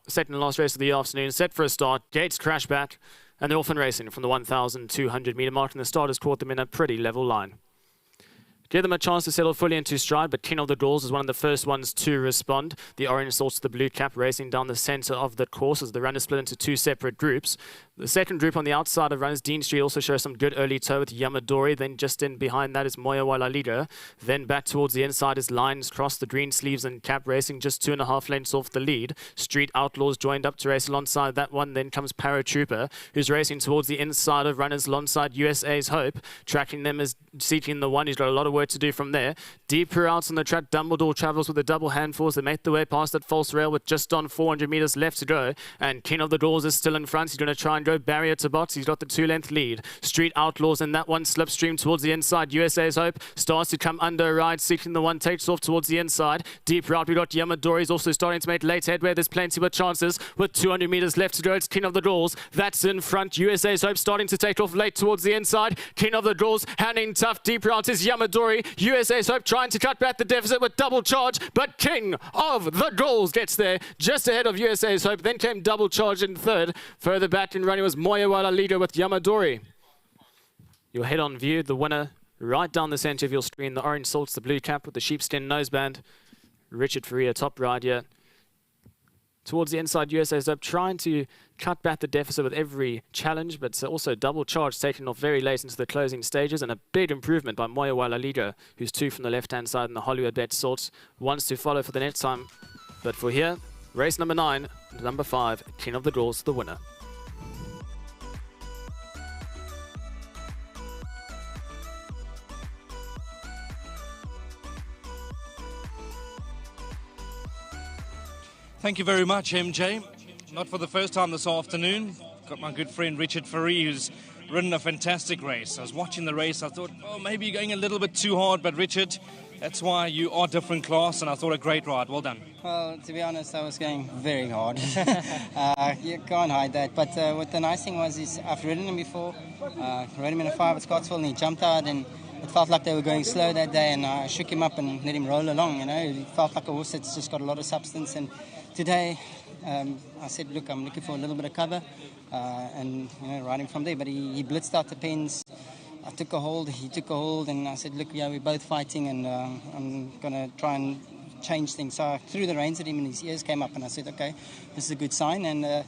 Second and last race of the afternoon, set for a start. Gates crash back, and they're off and racing from the 1,200 metre mark, and the starters caught them in a pretty level line. Give them a chance to settle fully into stride, but King of the Gauls is one of the first ones to respond. The orange sorts the blue cap racing down the centre of the course as the runners split into two separate groups. The second group on the outside of runners, Dean Street, also shows some good early toe with Yamadori. Then just in behind that is Moya Wala leader. Then back towards the inside is Lions Cross, the green sleeves and cap racing just 2.5 lengths off the lead. Street Outlaws joined up to race alongside that one. Then comes Paratrooper, who's racing towards the inside of runners alongside USA's Hope. Tracking them is seeking the one. He's got a lot of work to do from there. Deeper out on the track, Dumbledore travels with a double handfuls. They make the way past that false rail with just on 400 metres left to go. And King of the Gauls is still in front. He's going to try and go barrier to box. He's got the 2-length lead. Street Outlaws in that one, slipstream towards the inside. USA's Hope starts to come under a ride, seeking the one, takes off towards the inside. Deeper out, we got Yamadori. He's also starting to make late headway. There's plenty of chances with 200 metres left to go. It's King of the Gauls. That's in front. USA's Hope starting to take off late towards the inside. King of the Gauls handing tough. Deeper out is Yamadori. USA's Hope trying to cut back the deficit with double charge, but King of the Gauls gets there just ahead of USA's Hope. Then came double charge in third. Further back in running was Moyawala leader with Yamadori. Your head-on view, the winner right down the centre of your screen. The orange salts the blue cap with the sheepskin noseband. Richard Faria, top ride here. Towards the inside, USA's Hope trying to cut back the deficit with every challenge, but also double charge taken off very late into the closing stages, and a big improvement by Moyawala Liga, who's two from the left-hand side, and the Hollywood Bet Salts wants to follow for the next time. But for here, race number 9, number 5, King of the Gauls, the winner. Thank you very much, MJ. Not for the first time this afternoon. Got my good friend Richard Faria, who's ridden a fantastic race. I was watching the race. I thought, oh, maybe you're going a little bit too hard. But Richard, that's why you are different class. And I thought a great ride. Well done. Well, to be honest, I was going very hard. You can't hide that. But what the nice thing was is I've ridden him before. Rode him in a 5 at Scottsville, and he jumped out, and it felt like they were going slow that day. And I shook him up and let him roll along. You know, it felt like a horse that's just got a lot of substance. And today, I said, look, I'm looking for a little bit of cover, and riding from there. But he blitzed out the pens. I took a hold, he took a hold, and I said, look, yeah, we're both fighting, and I'm going to try and change things. So I threw the reins at him, and his ears came up, and I said, okay, this is a good sign. And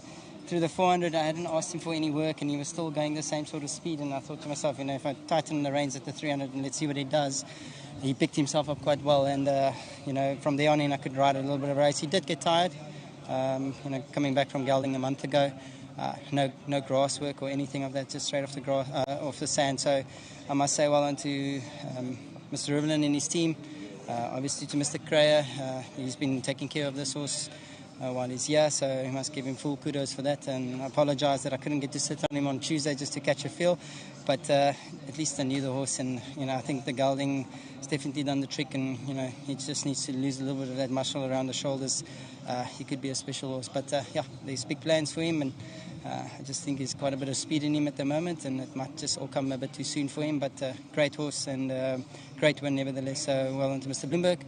through the 400, I hadn't asked him for any work, and he was still going the same sort of speed. And I thought to myself, if I tighten the reins at the 300 and let's see what he does. He picked himself up quite well, and from there on in, I could ride a little bit of a race. He did get tired, coming back from gelding a month ago. No grass work or anything of that, just straight off the grass, off the sand. So I must say well done to Mr. Rivelin and his team. Obviously to Mr. Creyer, he's been taking care of this horse while he's here, so I must give him full kudos for that. And I apologise that I couldn't get to sit on him on Tuesday just to catch a feel, but at least I knew the horse, and I think the gelding has definitely done the trick, and he just needs to lose a little bit of that muscle around the shoulders. He could be a special horse, but there's big plans for him, and I just think there's quite a bit of speed in him at the moment, and it might just all come a bit too soon for him, but great horse and great win nevertheless. So well done to Mr. Bloomberg.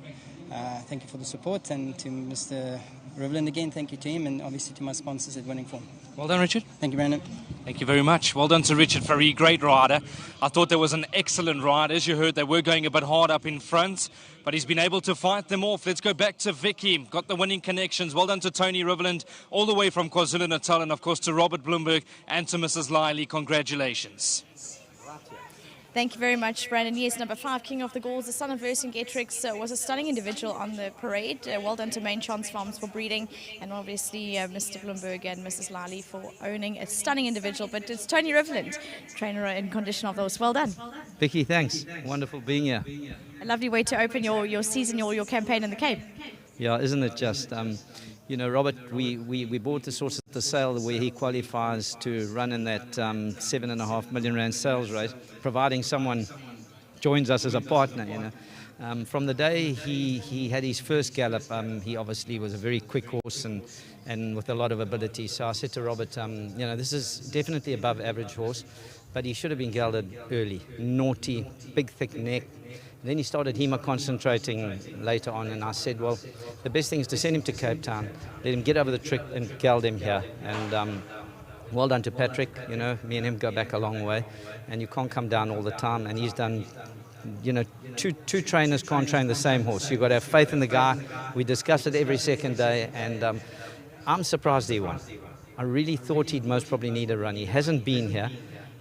Thank you for the support, and to Mr. Rivelin again, thank you to him, and obviously to my sponsors at Winning Form. Well done, Richard. Thank you, Brandon. Thank you very much. Well done to Richard Faria, great rider. I thought there was an excellent ride. As you heard, they were going a bit hard up in front, but he's been able to fight them off. Let's go back to Vicky. Got the winning connections. Well done to Tony Rivelin, all the way from KwaZulu-Natal, and of course to Robert Bloomberg and to Mrs. Liley. Congratulations. Thank you very much, Brandon. Yes, number 5, King of the Gauls, the son of Vercingetrix, was a stunning individual on the parade. Well done to Main Chance Farms for breeding, and obviously Mr. Bloomberg and Mrs. Liley for owning a stunning individual. But it's Tony Rivelin, trainer and condition of those. Well done. Vicky, thanks. Wonderful being here. A lovely way to open your season, your campaign in the Cape. Yeah, isn't it just? Robert, we bought this horse at the sale where he qualifies to run in that R7.5 million sales race, providing someone joins us as a partner, From the day he had his first gallop, he obviously was a very quick horse and with a lot of ability. So I said to Robert, this is definitely above average horse, but he should have been gelded early. Naughty, big thick neck, Then he started hemoconcentrating later on, and I said, well, the best thing is to send him to Cape Town, let him get over the trick and geld him here. And well done to Patrick, you know, me and him go back a long way, and you can't come down all the time, and he's done, you know, two trainers can't train the same horse. You've got to have faith in the guy. We discuss it every second day, and I'm surprised he won. I really thought he'd most probably need a run. He hasn't been here.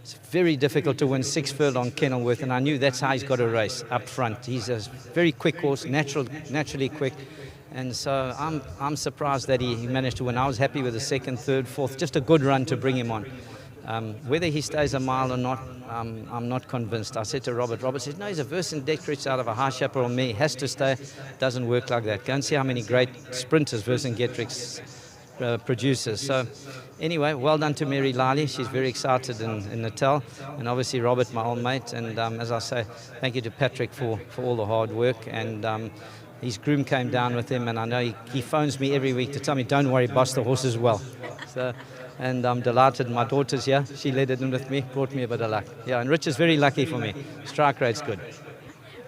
It's very difficult to win 6 furlong Kenilworth, and I knew that's how he's got to race up front. He's a very quick horse, naturally quick, and so I'm surprised that he managed to win. I was happy with the 2nd, 3rd, 4th, just a good run to bring him on. Whether he stays a mile or not, I'm not convinced. I said to Robert said, no, he's a Vercingetorix out of a high chaparral mare. He has to stay. Doesn't work like that. Go and see how many great sprinters Vercingetorix produces. So anyway, well done to Mary Lally. She's very excited in Natal, and obviously Robert, my old mate. And as I say, thank you to Patrick for all the hard work. And his groom came down with him, and I know he phones me every week to tell me, don't worry, boss, the horse is well. So, and I'm delighted. My daughter's here. She led it in with me, brought me a bit of luck. Yeah, and Rich is very lucky for me. Strike rate's good.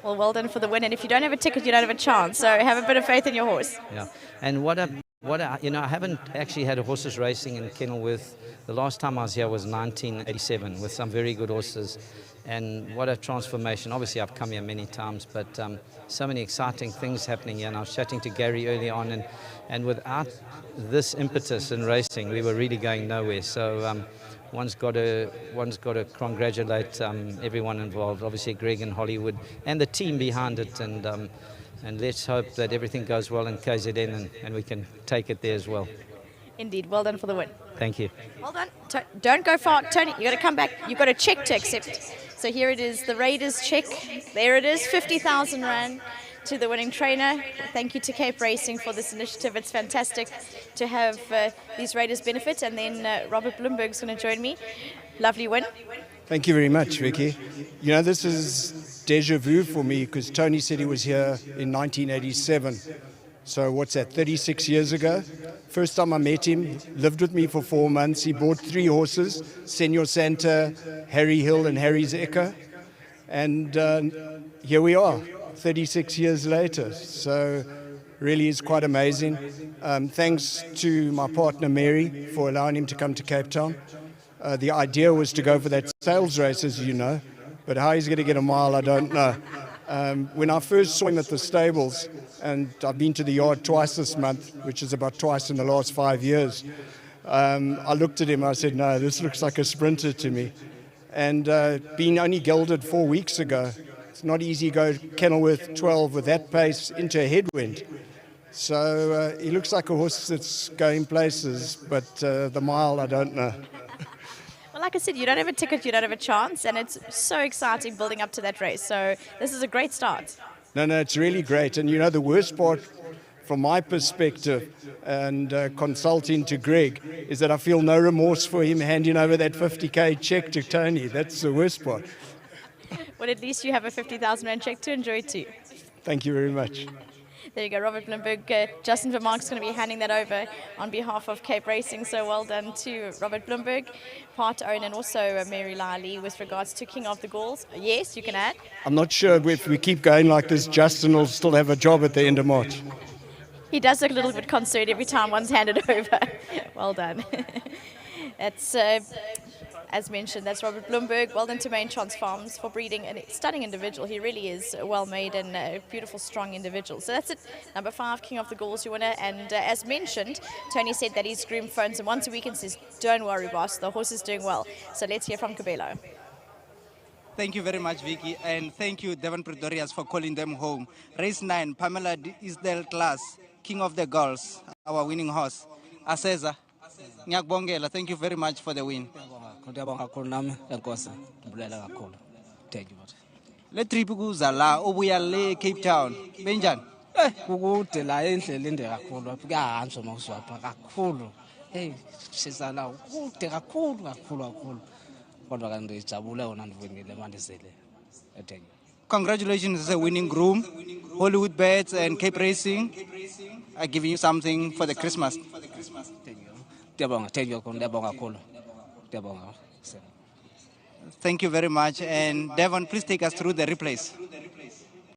Well done for the win. And if you don't have a ticket, you don't have a chance. So have a bit of faith in your horse. Yeah, and you know, I haven't actually had horses racing in Kenilworth. The last time I was here was 1987 with some very good horses, and what a transformation. Obviously I've come here many times, but so many exciting things happening here. And I was chatting to Gary early on, and without this impetus in racing, we were really going nowhere. So one's got to congratulate everyone involved, obviously Greg and Hollywood and the team behind it, and let's hope that everything goes well in KZN and we can take it there as well. Indeed, well done for the win. Thank you. Well done. Don't go far, Tony. You got to come back. You've got a check to accept. So here it is, the Raiders check. There it is, 50,000 rand to the winning trainer. Thank you to Cape Racing for this initiative. It's fantastic to have these Raiders benefit. And then Robert Bloomberg's going to join me. Lovely win. Thank you very much, Vicky. You know, this is deja vu for me because Tony said he was here in 1987. So what's that, 36 years ago? First time I met him, lived with me for 4 months. He bought 3 horses, Senor Santa, Harry Hill and Harry's Echo. And here we are, 36 years later. So really is quite amazing. Thanks to my partner Mary for allowing him to come to Cape Town. The idea was to go for that sales race, as you know, but how he's going to get a mile, I don't know. When I first saw him at the stables, and I've been to the yard twice this month, which is about twice in the last 5 years, I looked at him, I said, no, this looks like a sprinter to me. And being only gelded 4 weeks ago, it's not easy to go Kenilworth 12 with that pace into a headwind. So he looks like a horse that's going places, but the mile, I don't know. Well, like I said, you don't have a ticket, you don't have a chance, and it's so exciting building up to that race. So this is a great start. No, it's really great. And you know, the worst part from my perspective and consulting to Greg is that I feel no remorse for him handing over that 50K check to Tony. That's the worst part. Well, at least you have a 50,000 rand check to enjoy too. Thank you very much. There you go, Robert Bloomberg. Justin Vermark's going to be handing that over on behalf of Cape Racing. So well done to Robert Bloomberg, part owner, and also Mary Lally with regards to King of the Gauls. Yes, you can add. I'm not sure if we keep going like this, Justin will still have a job at the end of March. He does look a little bit concerned every time one's handed over. Well done. That's, as mentioned, that's Robert Bloomberg. Well done to Main Chance Farms for breeding a stunning individual. He really is well made and a beautiful, strong individual. So that's it. Number 5, King of the Gauls, your winner. And as mentioned, Tony said that his groom phones him once a week and says, don't worry, boss, the horse is doing well. So let's hear from Kabelo. Thank you very much, Vicky, and thank you, Devon Pretorius, for calling them home. Race 9, Pamela Isdel Class, King of the Gauls, our winning horse. Aseza, Nyakbongela, thank you very much for the win. Le trip kuza la obuya le Cape Town. Benjani? Kukude la endlela inde kakhulu kuyahanjwa makuswapha kakhulu. Hey, sizala kude kakhulu. Kodwa kanti ijabule wona ndivinile mandizele. Thank you. Congratulations as a winning groom. Hollywood Bets and Cape Racing are giving you something for the Christmas. Thank you very much. And Devon, please take us through the replays.